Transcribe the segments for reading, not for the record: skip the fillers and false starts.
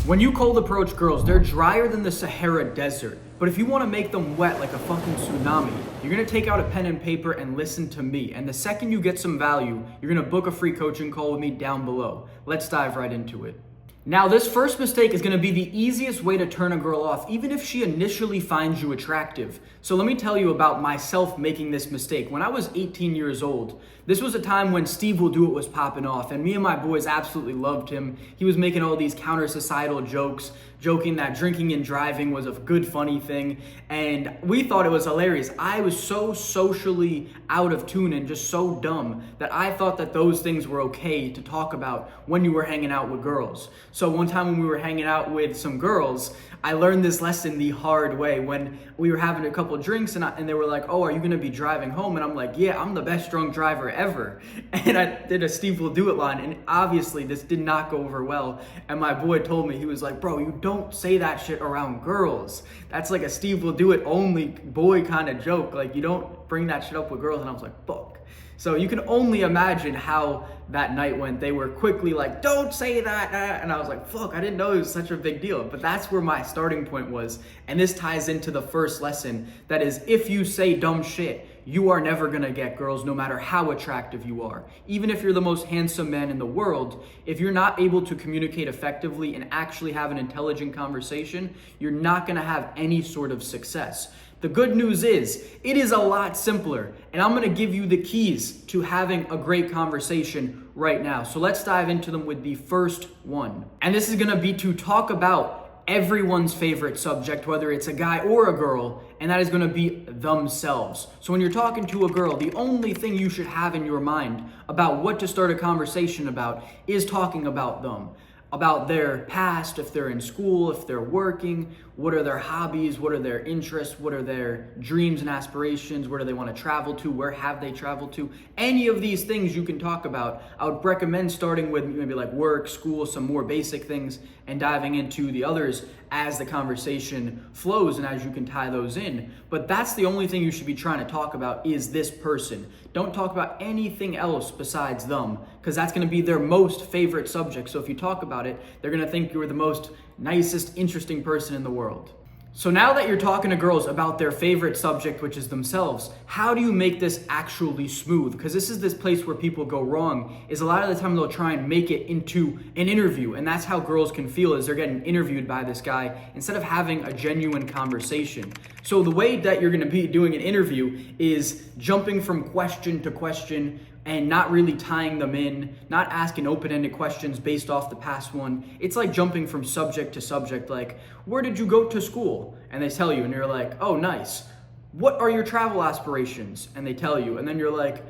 When you cold approach girls, they're drier than the Sahara Desert. But if you want to make them wet like a fucking tsunami, you're going to take out a pen and paper and listen to me. And the second you get some value, you're going to book a free coaching call with me down below. Let's dive right into it. Now, this first mistake is going to be the easiest way to turn a girl off, even if she initially finds you attractive. So let me tell you about myself making this mistake. When I was 18 years old, this was a time when Steve Will Do It was popping off, and me and my boys absolutely loved him. He was making all these counter-societal jokes, joking that drinking and driving was a good, funny thing, and we thought it was hilarious. I was so socially out of tune and just so dumb that I thought that those things were okay to talk about when you were hanging out with girls. So one time when we were hanging out with some girls, I learned this lesson the hard way when we were having a couple drinks and they were like, "Oh, are you gonna be driving home?" And I'm like, "Yeah, I'm the best drunk driver ever." And I did a Steve Will Do It line, and obviously this did not go over well. And my boy told me, he was like, "Bro, you don't say that shit around girls. That's like a Steve Will Do It only boy kind of joke. Like, you don't bring that shit up with girls." And I was like, fuck. So you can only imagine how that night went. They were quickly like, "Don't say that." And I was like, fuck, I didn't know it was such a big deal. But that's where my starting point was. And this ties into the first lesson. That is, if you say dumb shit, you are never gonna get girls no matter how attractive you are. Even if you're the most handsome man in the world, if you're not able to communicate effectively and actually have an intelligent conversation, you're not gonna have any sort of success. The good news is, it is a lot simpler, and I'm gonna give you the keys to having a great conversation right now. So let's dive into them with the first one. And this is gonna be to talk about everyone's favorite subject, whether it's a guy or a girl, and that is gonna be themselves. So when you're talking to a girl, the only thing you should have in your mind about what to start a conversation about is talking about them. About their past, if they're in school, if they're working, what are their hobbies, what are their interests, what are their dreams and aspirations, where do they want to travel to, where have they traveled to, any of these things you can talk about. I would recommend starting with maybe like work, school, some more basic things, and diving into the others as the conversation flows and as you can tie those in. But that's the only thing you should be trying to talk about is this person. Don't talk about anything else besides them, because that's going to be their most favorite subject. So if you talk about it, they're going to think you're the most nicest, interesting person in the world. So now that you're talking to girls about their favorite subject, which is themselves, how do you make this actually smooth? Because this is this place where people go wrong, is a lot of the time they'll try and make it into an interview. And that's how girls can feel, is they're getting interviewed by this guy instead of having a genuine conversation. So the way that you're gonna be doing an interview is jumping from question to question and not really tying them in, not asking open-ended questions based off the past one. It's like jumping from subject to subject, like, "Where did you go to school?" And they tell you, and you're like, "Oh, nice. What are your travel aspirations?" And they tell you, and then you're like,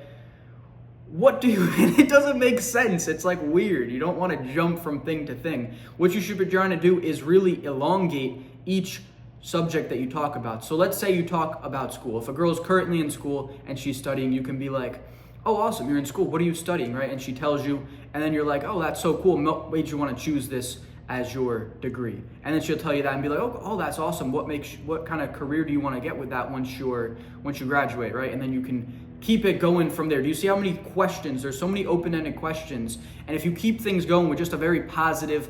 "What do you," and it doesn't make sense. It's like weird. You don't want to jump from thing to thing. What you should be trying to do is really elongate each subject that you talk about. So let's say you talk about school. If a girl's currently in school and she's studying, you can be like, "Oh, awesome, you're in school. What are you studying?" Right? And she tells you, and then you're like, "Oh, that's so cool. What made you want to choose this as your degree?" And then she'll tell you that and be like, "Oh, that's awesome. What kind of career do you want to get with that once you graduate?" Right? And then you can keep it going from there. Do you see how many questions? There's so many open-ended questions. And if you keep things going with just a very positive,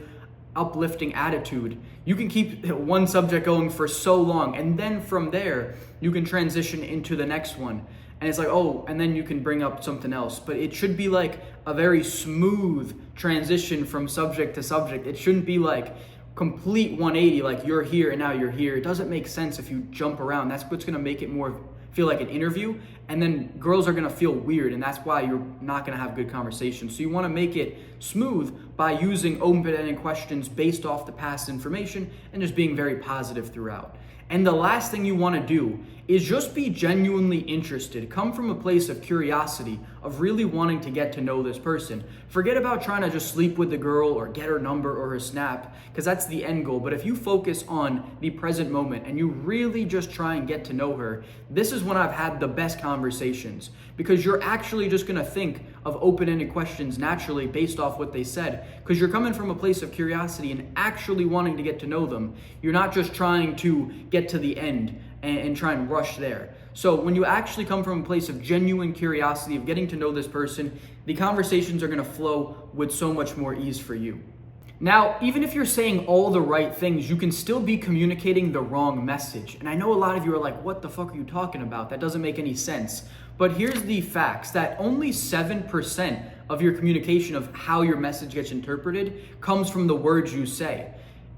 uplifting attitude, you can keep one subject going for so long. And then from there, you can transition into the next one. And it's like, oh, and then you can bring up something else. But it should be like a very smooth transition from subject to subject. It shouldn't be like complete 180, like you're here and now you're here. It doesn't make sense if you jump around. That's what's gonna make it more feel like an interview. And then girls are gonna feel weird, and that's why you're not gonna have good conversations. So you wanna make it smooth by using open-ended questions based off the past information and just being very positive throughout. And the last thing you want to do is just be genuinely interested. Come from a place of curiosity, of really wanting to get to know this person. Forget about trying to just sleep with the girl or get her number or her snap, because that's the end goal. But if you focus on the present moment and you really just try and get to know her, this is when I've had the best conversations, because you're actually just going to think of open-ended questions naturally based off what they said, because you're coming from a place of curiosity and actually wanting to get to know them. You're not just trying to get to the end and try and rush there. So when you actually come from a place of genuine curiosity, of getting to know this person, the conversations are going to flow with so much more ease for you. Now, even if you're saying all the right things, you can still be communicating the wrong message. And I know a lot of you are like, what the fuck are you talking about? That doesn't make any sense. But here's the facts that only 7% of your communication of how your message gets interpreted comes from the words you say.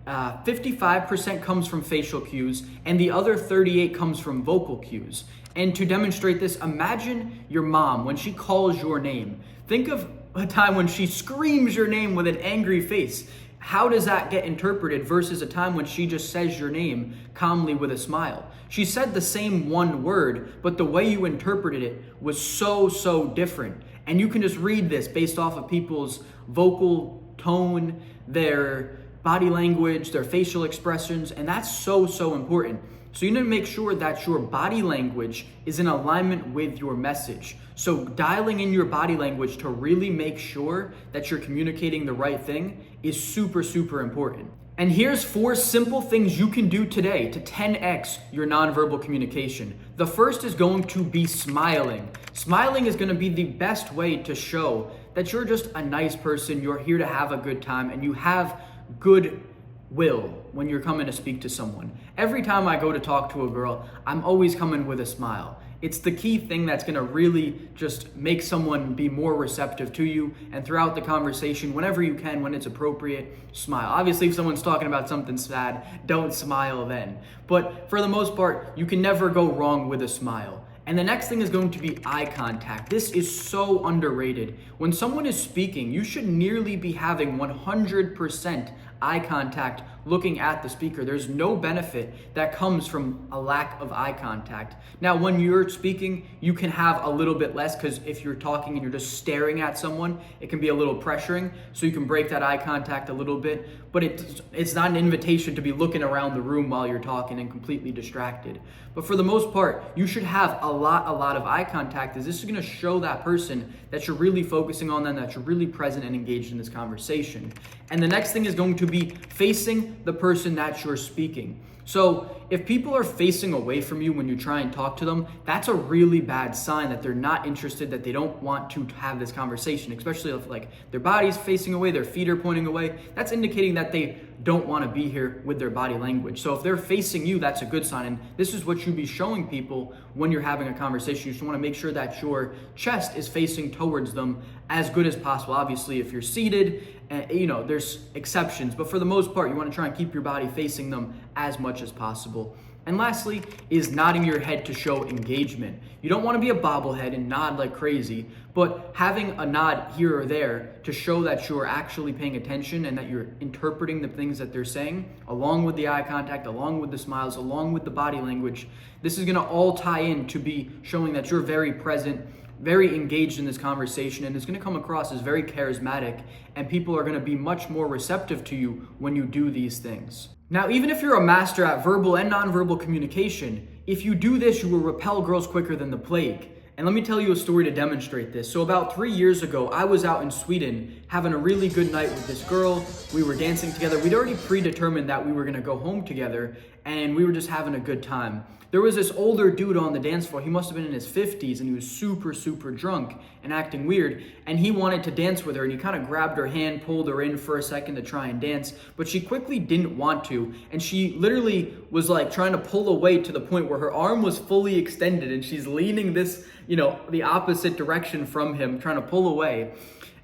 55% comes from facial cues, and the other 38 comes from vocal cues. And to demonstrate this, imagine your mom when she calls your name. Think of a time when she screams your name with an angry face. How does that get interpreted versus a time when she just says your name calmly with a smile? She said the same one word, but the way you interpreted it was so different. And you can just read this based off of people's vocal tone, their body language, their facial expressions, and that's so important. So you need to make sure that your body language is in alignment with your message. So dialing in your body language to really make sure that you're communicating the right thing is super important. And here's 4 simple things you can do today to 10x your nonverbal communication. The first is going to be smiling. Smiling is going to be the best way to show that you're just a nice person, you're here to have a good time, and you have good will when you're coming to speak to someone. Every time I go to talk to a girl, I'm always coming with a smile. It's the key thing that's gonna really just make someone be more receptive to you, and throughout the conversation, whenever you can, when it's appropriate, smile. Obviously, if someone's talking about something sad, don't smile then. But for the most part, you can never go wrong with a smile. And the next thing is going to be eye contact. This is so underrated. When someone is speaking, you should nearly be having 100% eye contact looking at the speaker. There's no benefit that comes from a lack of eye contact. Now, when you're speaking, you can have a little bit less, because if you're talking and you're just staring at someone, it can be a little pressuring, so you can break that eye contact a little bit, but it's not an invitation to be looking around the room while you're talking and completely distracted. But for the most part, you should have a lot of eye contact, as this is gonna show that person that you're really focusing on them, that you're really present and engaged in this conversation. And the next thing is going to be facing the person that you're speaking. So if people are facing away from you when you try and talk to them, that's a really bad sign that they're not interested, that they don't want to have this conversation, especially if like their body's facing away, their feet are pointing away. That's indicating that they don't want to be here with their body language. So if they're facing you, that's a good sign. And this is what you'd be showing people when you're having a conversation. You just want to make sure that your chest is facing towards them as good as possible. Obviously, if you're seated, there's exceptions, but for the most part, you want to try and keep your body facing them as much as possible. And lastly is nodding your head to show engagement. You don't want to be a bobblehead and nod like crazy, but having a nod here or there to show that you're actually paying attention and that you're interpreting the things that they're saying, along with the eye contact, along with the smiles, along with the body language. This is going to all tie in to be showing that you're very present, very engaged in this conversation, and it's going to come across as very charismatic, and people are going to be much more receptive to you when you do these things. Now, even if you're a master at verbal and nonverbal communication, if you do this, you will repel girls quicker than the plague. And let me tell you a story to demonstrate this. So about 3 years ago, I was out in Sweden having a really good night with this girl. We were dancing together. We'd already predetermined that we were going to go home together, and we were just having a good time. There was this older dude on the dance floor. He must have been in his 50s, and he was super drunk and acting weird. And he wanted to dance with her, and he kind of grabbed her hand, pulled her in for a second to try and dance. But she quickly didn't want to, and she literally was like trying to pull away to the point where her arm was fully extended, and she's leaning this, the opposite direction from him, trying to pull away.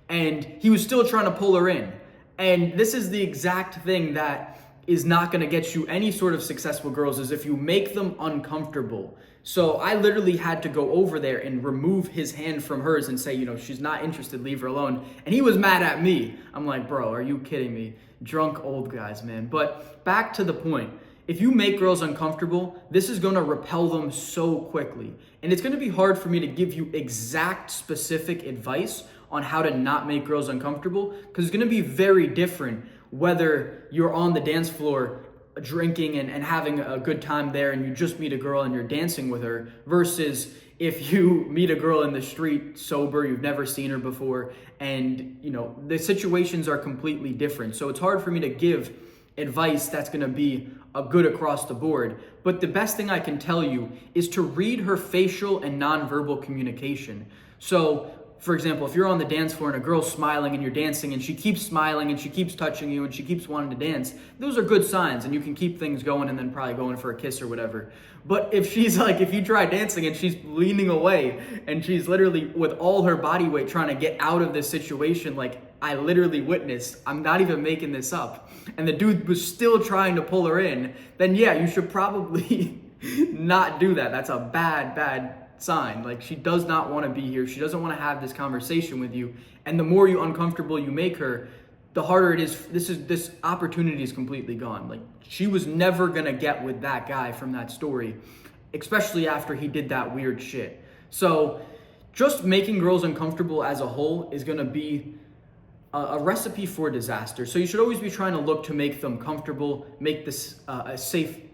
And he was still trying to pull her in. And this is the exact thing that is not going to get you any sort of successful girls, is if you make them uncomfortable. So I literally had to go over there and remove his hand from hers and say, she's not interested, leave her alone. And he was mad at me. I'm like, bro, are you kidding me? Drunk old guys, man. But back to the point. If you make girls uncomfortable, this is going to repel them so quickly. And it's going to be hard for me to give you exact specific advice on how to not make girls uncomfortable, because it's going to be very different whether you're on the dance floor drinking and having a good time there and you just meet a girl and you're dancing with her, versus if you meet a girl in the street sober, you've never seen her before, and the situations are completely different. So it's hard for me to give advice that's going to be a good across the board. But the best thing I can tell you is to read her facial and nonverbal communication. So for example, if you're on the dance floor and a girl's smiling and you're dancing and she keeps smiling and she keeps touching you and she keeps wanting to dance, those are good signs and you can keep things going and then probably go in for a kiss or whatever. But if she's like, if you try dancing and she's leaning away and she's literally with all her body weight trying to get out of this situation, like I literally witnessed, I'm not even making this up, and the dude was still trying to pull her in, then yeah, you should probably not do that. That's a bad sign. Like, she does not want to be here. She doesn't want to have this conversation with you. And the more you uncomfortable you make her, the harder it is. This opportunity is completely gone. Like, she was never gonna get with that guy from that story, especially after he did that weird shit. So just making girls uncomfortable as a whole is gonna be a recipe for disaster. So you should always be trying to look to make them comfortable, make this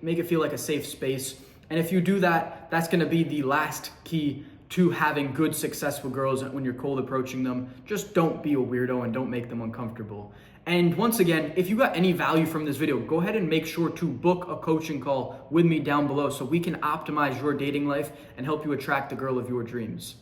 make it feel like a safe space. And if you do that, that's gonna be the last key to having good success with girls when you're cold approaching them. Just don't be a weirdo and don't make them uncomfortable. And once again, if you got any value from this video, go ahead and make sure to book a coaching call with me down below so we can optimize your dating life and help you attract the girl of your dreams.